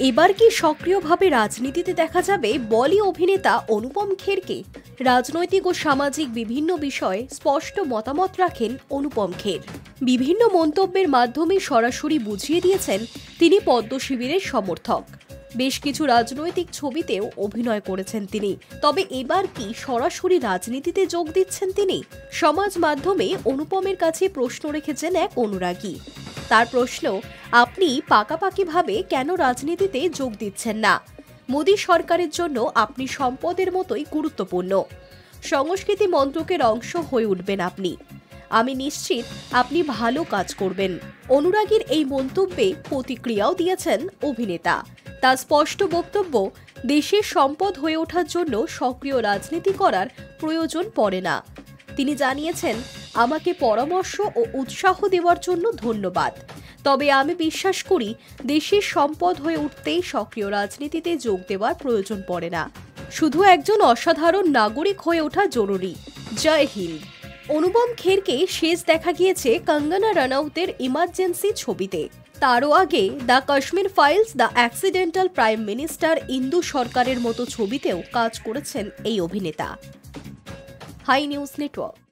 এবার কি সক্রিয়ভাবে রাজনীতিতে দেখা যাবে বলি অভিনেতা অনুপম খেরকে? রাজনৈতিক ও সামাজিক বিভিন্ন বিষয়ে স্পষ্ট মতামত রাখেন অনুপম খের। বিভিন্ন মন্তব্যের মাধ্যমে সরাসরি বুঝিয়ে দিয়েছেন তিনি পদ্ম শিবিরের সমর্থক। বেশ কিছু রাজনৈতিক ছবিতেও অভিনয় করেছেন তিনি। তবে এবার কি সরাসরি রাজনীতিতে যোগ দিচ্ছেন তিনি? সমাজ মাধ্যমে অনুপমের কাছে প্রশ্ন রেখেছেন এক অনুরাগী। তার প্রশ্ন, আপনি পাকাপাকিভাবে কেন রাজনীতিতে যোগ দিচ্ছেন না? মোদী সরকারের জন্য আপনি সম্পদের মতোই গুরুত্বপূর্ণ। সংস্কৃতি মন্ত্রকের অংশ হয়ে উঠবেন আপনি। আমি নিশ্চিত আপনি ভালো কাজ করবেন। অনুরাগীর এই মন্তব্যে প্রতিক্রিয়াও দিয়েছেন অভিনেতা। তার স্পষ্ট বক্তব্য, দেশের সম্পদ হয়ে ওঠার জন্য সক্রিয় রাজনীতি করার প্রয়োজন পড়ে না। তিনি জানিয়েছেন, আমাকে পরামর্শ ও উৎসাহ দেওয়ার জন্য ধন্যবাদ। তবে আমি বিশ্বাস করি দেশের সম্পদ হয়ে উঠতেই সক্রিয় রাজনীতিতে যোগ দেওয়ার প্রয়োজন পড়ে না। শুধু একজন অসাধারণ নাগরিক হয়ে ওঠা জরুরি। জয় হিন্দ। অনুপম খেরকে শেষ দেখা গিয়েছে কঙ্গনা রানাউতের ইমার্জেন্সি ছবিতে। তারও আগে the Kashmir files, the accidental prime minister Indu সরকারের মতো ছবিতেও কাজ করেছেন এই অভিনেতা। Hi news network.